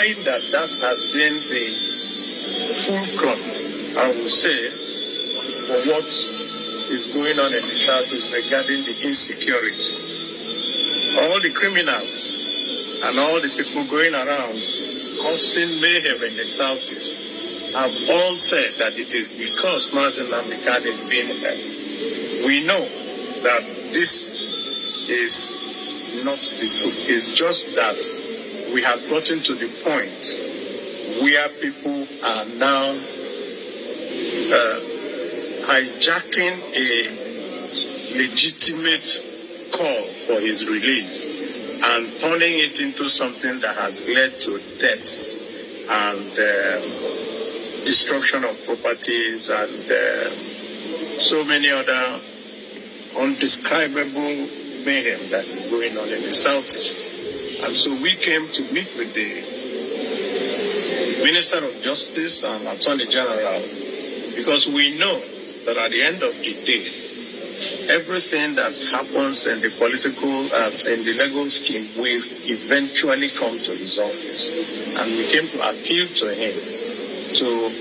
knowing that that has been the fulcrum, I will say, for what is going on in the Southeast regarding the insecurity. All the criminals and all the people going around causing mayhem in the Southeast have all said that it is because Mazen Namdekan is being held. We know that this is not the truth. It's just that we have gotten to the point where people are now hijacking a legitimate call for his release and turning it into something that has led to deaths and destruction of properties and so many other undescribable mayhem that is going on in the Southeast. And so we came to meet with the Minister of Justice and Attorney General because we know that at the end of the day, everything that happens in the political, in the legal scheme will eventually come to his office. And we came to appeal to him to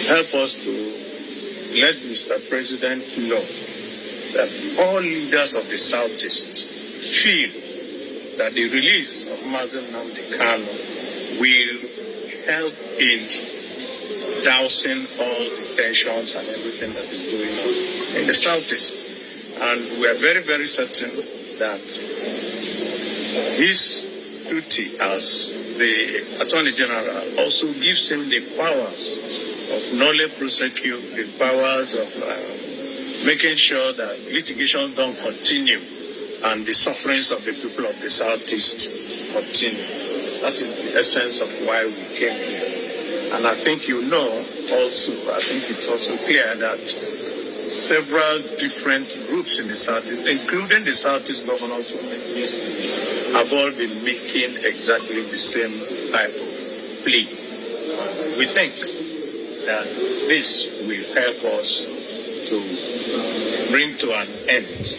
help us to let Mr. President know that all leaders of the Southeast feel that the release of Mazen Namdekan will help in dousing all the tensions and everything that is going on in the Southeast. And we are very, very certain that his duty as the Attorney General also gives him the powers of nolle prosequi, the powers of making sure that litigation don't continue and the sufferings of the people of the Southeast continue. That is the essence of why we came here. And I think you know also, I think it's also clear that several different groups in the Southeast, including the Southeast Governors List, have all been making exactly the same type of plea. We think that this will help us to bring to an end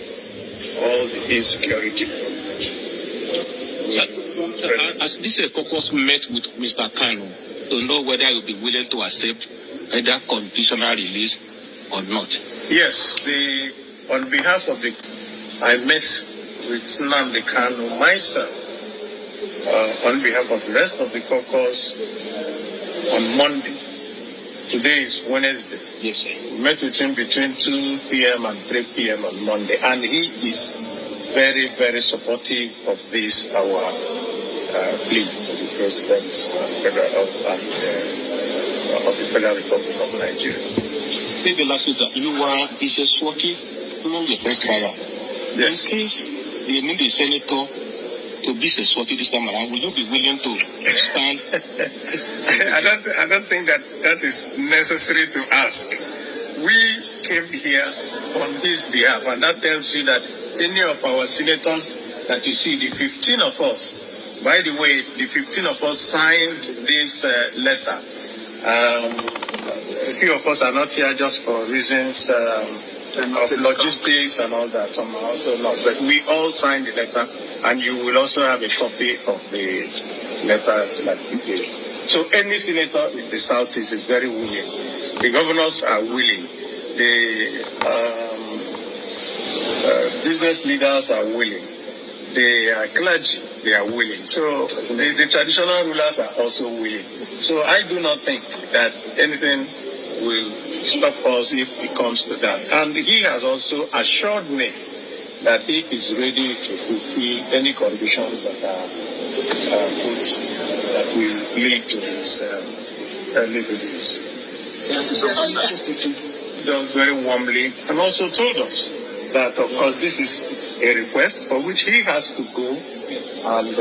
all the insecurity. As this caucus met with Mr. Kanu to know whether he will be willing to accept either conditional release or not. Yes, on behalf of I met with Nnamdi Kanu myself on behalf of the rest of the caucus on Monday. Today is Wednesday. Yes, sir. We met with him between 2 p.m. and 3 p.m. on Monday, and he is very, very supportive of this, our plea to the President of the Federal Republic of Nigeria. Maybe last week, you were a Swati among the first trial. Yes. In case they need the senator to be a Swati this time around, will you be willing to stand? I don't think that is necessary to ask. We came here on his behalf, and that tells you that any of our senators that you see, the 15 of us, by the way, the 15 of us signed this letter. A few of us are not here just for reasons of logistics and all that. Some are also not. But we all signed the letter, and you will also have a copy of the letters that we gave. So any senator in the Southeast is very willing. The governors are willing. The business leaders are willing. The clergy, they are willing. So the traditional rulers are also willing. So I do not think that anything will stop us if it comes to that. And he has also assured me that he is ready to fulfill any conditions that are put that will lead to his early release. Very warmly, and also told us that, of course, this is a request for which he has to go and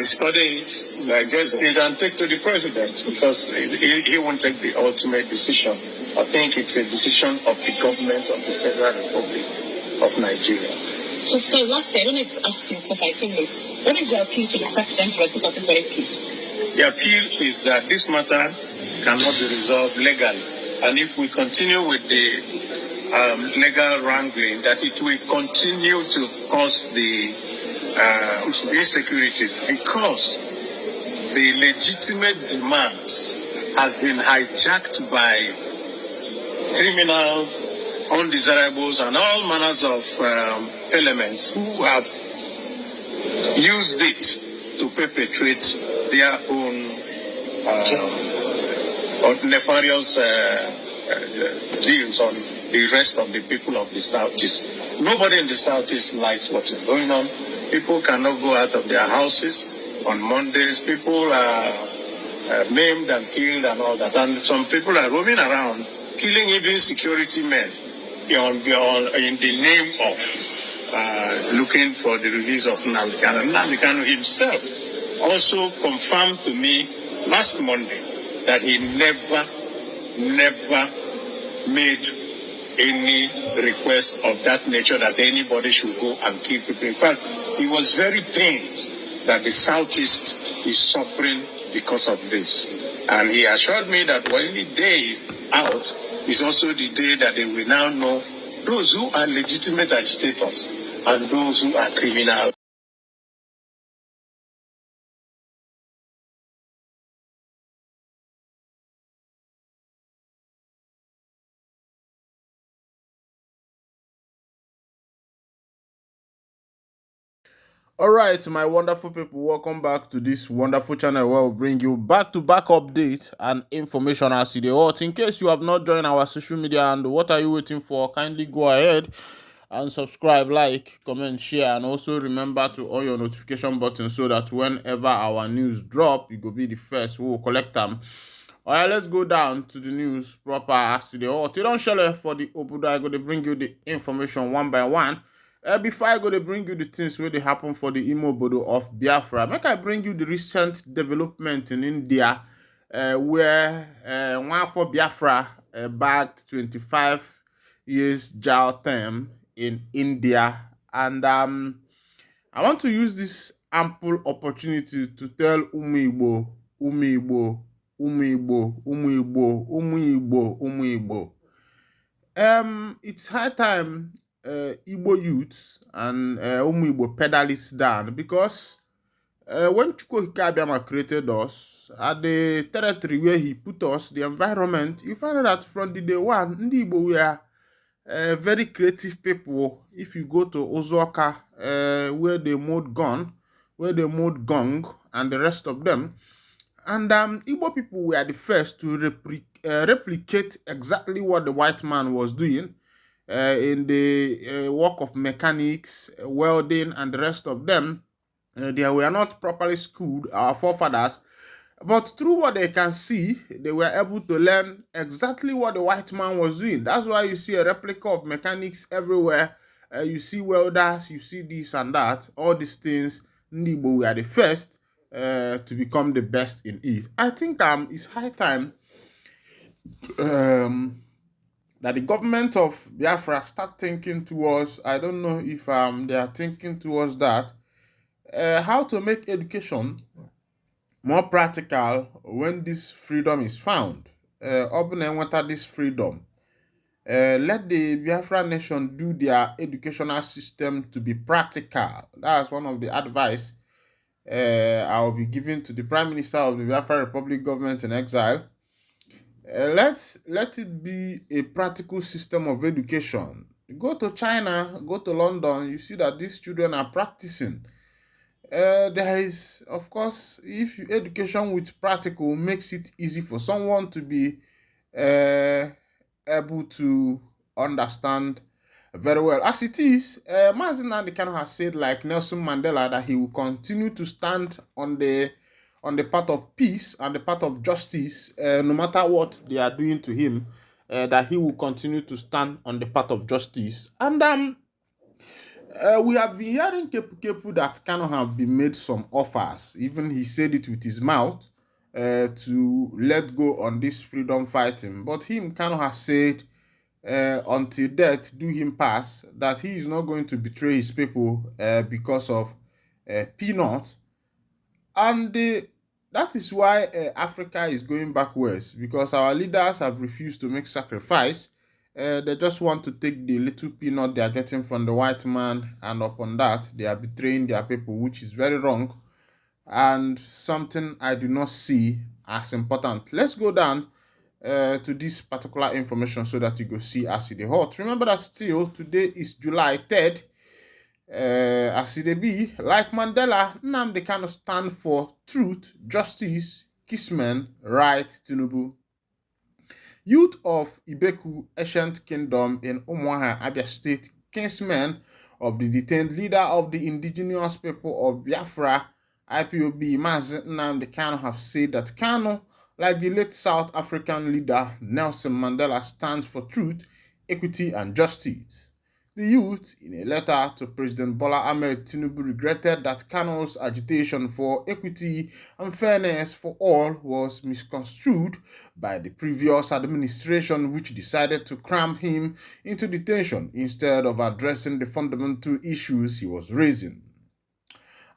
study it, digest it, and take to the president, because he won't take the ultimate decision. I think it's a decision of the government of the Federal Republic of Nigeria. So lastly, I don't know if you asked him because I think this. What is your appeal to the President Republic of the case? The appeal is that this matter cannot be resolved legally. And if we continue with the legal wrangling, that it will continue to cause the insecurities because the legitimate demands has been hijacked by criminals, undesirables, and all manners of elements who have used it to perpetrate their own nefarious deals on the rest of the people of the Southeast. Nobody in the Southeast likes what is going on. People cannot go out of their houses on Mondays. People are maimed and killed and all that. And some people are roaming around, killing even security men in the name of looking for the release of Nnamdi Kanu. Nnamdi Kanu himself also confirmed to me last Monday that he never made any request of that nature that anybody should go and kill people. In fact, he was very pained that the Southeast is suffering because of this. And he assured me that when the day is out, is also the day that they will now know those who are legitimate agitators and those who are criminals. All right, my wonderful people, welcome back to this wonderful channel where we'll bring you back-to-back updates and information as you do. In case you have not joined our social media, and what are you waiting for? Kindly go ahead and subscribe, like, comment, share, and also remember to on your notification button so that whenever our news drop, you will be the first who will collect them. All right, let's go down to the news proper as you do. You don't share for the Obudo. I'm going to bring you the information one by one. Before I go to bring you the things where they happen for the Imo Bodo of Biafra, make I bring you the recent development in India, where one for Biafra bagged 25 years jail term in India, and I want to use this ample opportunity to tell Umu Igbo. It's high time Igbo youths and Umu Igbo pedal this down, because when Chukwuka Abiyama created us, at the territory where he put us, the environment, you find out that from the day one, Ndi Igbo were very creative people. If you go to Ozuoka, where they mode gun, where they mode gong, and the rest of them, and Igbo people were the first to replicate exactly what the white man was doing in the work of mechanics, welding, and the rest of them. They were not properly schooled, our forefathers, but through what they can see, they were able to learn exactly what the white man was doing. That's why you see a replica of mechanics everywhere. You see welders, you see this and that, all these things. Ndibo were the first to become the best in it. I think it's high time that the government of Biafra start thinking towards, I don't know if they are thinking towards that, how to make education more practical when this freedom is found. Open and water this freedom. Let the Biafra nation do their educational system to be practical. That's one of the advice I will be giving to the Prime Minister of the Biafra Republic government in exile. Let it be a practical system of education. Go to China, go to London, you see that these children are practicing. There is, of course, if education with practical makes it easy for someone to be able to understand very well. As it is, Mazi Nnamdi Kanu has said, like Nelson Mandela, that he will continue to stand on the path of peace and the path of justice, no matter what they are doing to him, that he will continue to stand on the path of justice. And we have been hearing Kepu that Kanu have been made some offers. Even he said it with his mouth to let go on this freedom fighting. But him, Kanu has said, until death do him pass, that he is not going to betray his people because of peanuts. And that is why Africa is going backwards, because our leaders have refused to make sacrifice They just want to take the little peanut they are getting from the white man, and upon that, they are betraying their people, which is very wrong and something I do not see as important. Let's go down to this particular information so that you go see as it hot. Remember that still today is July 3rd. As it be, like Mandela, Nnamdi Kanu stand for truth, justice, Kismen, right, Tinubu. Youth of Ibeku Ancient Kingdom in Umuahia, Abia State, kinsmen of the detained leader of the indigenous people of Biafra, IPOB, Mazi Nnamdi Kanu, have said that Kanu, like the late South African leader Nelson Mandela, stands for truth, equity, and justice. The youth, in a letter to President Bola Ahmed Tinubu, regretted that Kanu's agitation for equity and fairness for all was misconstrued by the previous administration, which decided to cram him into detention instead of addressing the fundamental issues he was raising.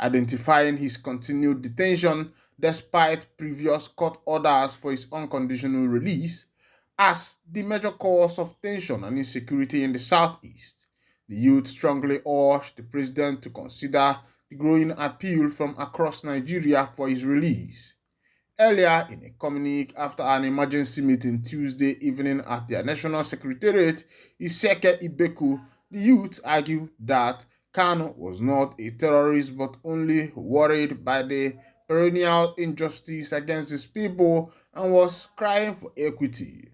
Identifying his continued detention despite previous court orders for his unconditional release as the major cause of tension and insecurity in the southeast. The youth strongly urged the president to consider the growing appeal from across Nigeria for his release. Earlier in a communique after an emergency meeting Tuesday evening at their national secretariat, Iseke Ibeku, the youth argued that Kanu was not a terrorist but only worried by the perennial injustice against his people and was crying for equity.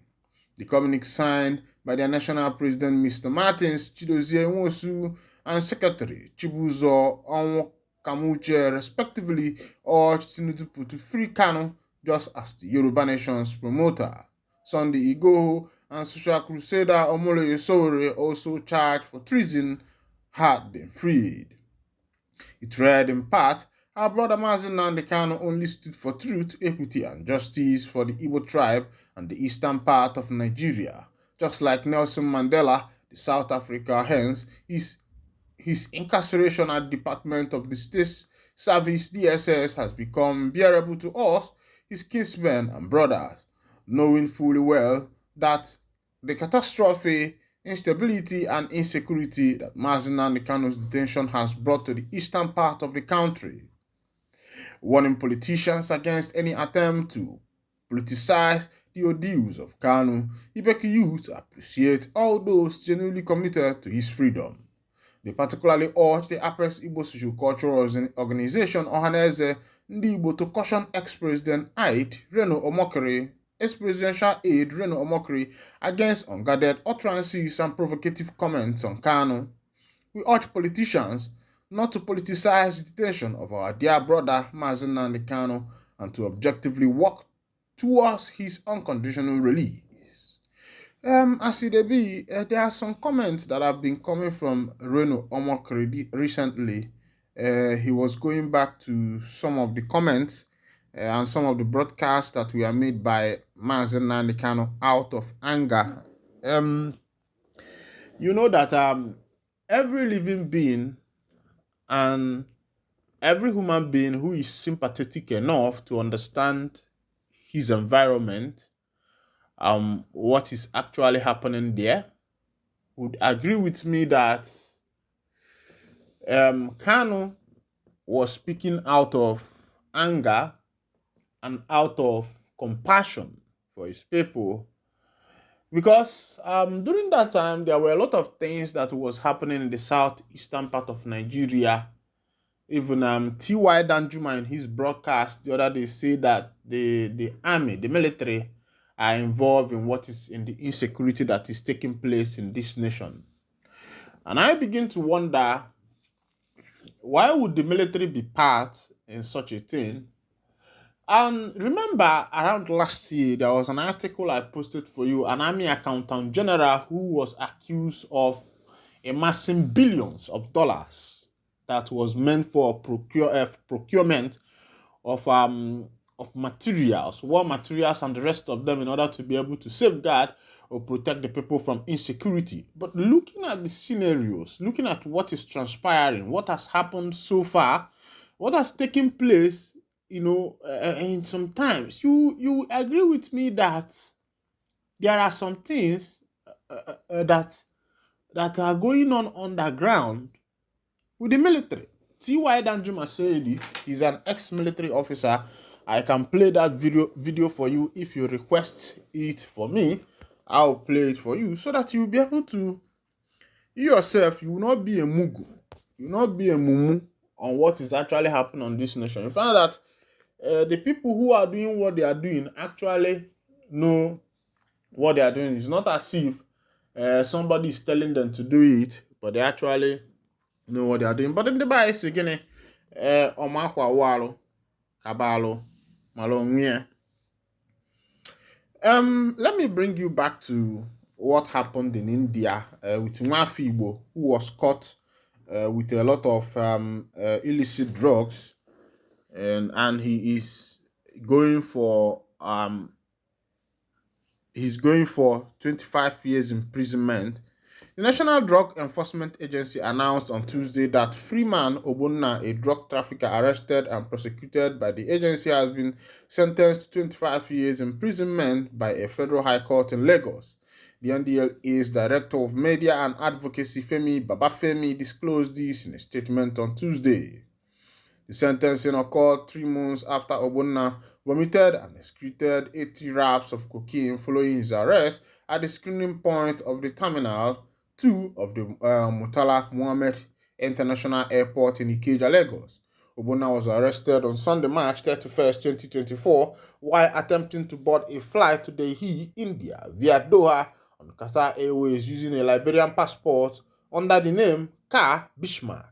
The communique signed by their national president Mr. Martins Chidozie Nwosu and Secretary Chibuzo Onwukamuche respectively urged Tinubu to free Kanu just as the Yoruba Nation's promoter Sunday Igboho and social crusader Omoloye Sowore, also charged for treason, had been freed. It read in part, our brother Mazi Nnamdi Kanu only stood for truth, equity, and justice for the Igbo tribe and the eastern part of Nigeria. Just like Nelson Mandela, the South Africa, hence, his incarceration at the Department of the State Service DSS has become bearable to us, his kinsmen and brothers, knowing fully well that the catastrophe, instability, and insecurity that Mazi Nnamdi Kanu's detention has brought to the eastern part of the country. Warning politicians against any attempt to politicize the ordeals of Kanu, Ibeku youth appreciate all those genuinely committed to his freedom. They particularly urge the Apex Igbo Social Cultural Organization Ohaneze Ndi Igbo to caution ex-president Reno Omokri, ex-presidential aide Reno Omokri, against unguarded utterances and provocative comments on Kanu. We urge politicians not to politicize the detention of our dear brother Mazi Nnamdi Kanu and to objectively work towards his unconditional release. As it be, there are some comments that have been coming from Reno Omokri recently. He was going back to some of the comments and some of the broadcasts that were made by Mazi Nnamdi Kanu out of anger. You know that every living being and every human being who is sympathetic enough to understand his environment, what is actually happening there, would agree with me that Kanu was speaking out of anger and out of compassion for his people, because during that time there were a lot of things that was happening in the southeastern part of Nigeria. Even T.Y. Danjuma in his broadcast the other day said that the army, the military, are involved in what is in the insecurity that is taking place in this nation. And I begin to wonder, why would the military be part in such a thing? And remember, around last year, there was an article I posted for you, an army accountant general who was accused of amassing billions of dollars that was meant for procurement of materials, war materials, and the rest of them in order to be able to safeguard or protect the people from insecurity. But looking at the scenarios, looking at what is transpiring, what has happened so far, what has taken place, and sometimes you agree with me that there are some things that are going on underground with the military. T.Y. Danjuma said it. He's an ex-military officer. I can play that video for you if you request it for me. I'll play it for you so that you'll be able to, you yourself, you will not be a mugu. You will not be a mumu on what is actually happening on this nation. You find that the people who are doing what they are doing actually know what they are doing. It's not as if somebody is telling them to do it, but they actually know what they are doing. But in the bias again, omakwa walo, kabalo, malongia. Let me bring you back to what happened in India with Nwafibo, who was caught with a lot of illicit drugs, and he is going for 25 years imprisonment. The National Drug Enforcement Agency announced on Tuesday that Freeman Obonna, a drug trafficker arrested and prosecuted by the agency, has been sentenced to 25 years imprisonment by a federal high court in Lagos. The NDLA's Director of Media and Advocacy, Femi Babafemi, disclosed this in a statement on Tuesday. The sentencing occurred 3 months after Obonna vomited and excreted 80 wraps of cocaine following his arrest at the screening point of the Terminal 2 of the Murtala Muhammed International Airport in Ikeja, Lagos. Obonna was arrested on Sunday, March 31st, 2024, while attempting to board a flight to Delhi, India, via Doha on Qatar Airways using a Liberian passport under the name Ka Bismarck.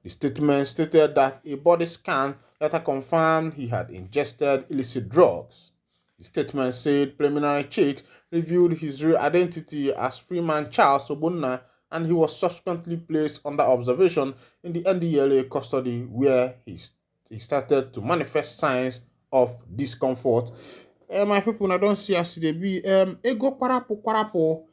The statement stated that a body scan later confirmed he had ingested illicit drugs. The statement said preliminary checks revealed his real identity as Freeman Charles Obonna, and he was subsequently placed under observation in the NDLA custody, where he started to manifest signs of discomfort. My people, I don't see as they be ego kwarapo.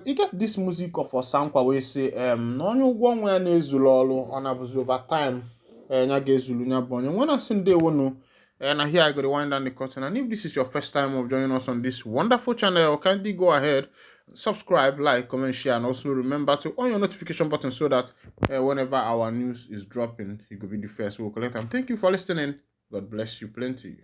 You get this music of Osankwa where say na onye ụgwọ ọnwa ya na-ezulu ọrụ ọ na-abụzi over time nya ga-ezulu nya bụ onye when I send day one and here I go to wind down the curtain. And if this is your first time of joining us on this wonderful channel, kindly go ahead, subscribe, like, comment, share, and also remember to on your notification button so that whenever our news is dropping, you could be the first. We'll collect them. Thank you for listening. God bless you plenty.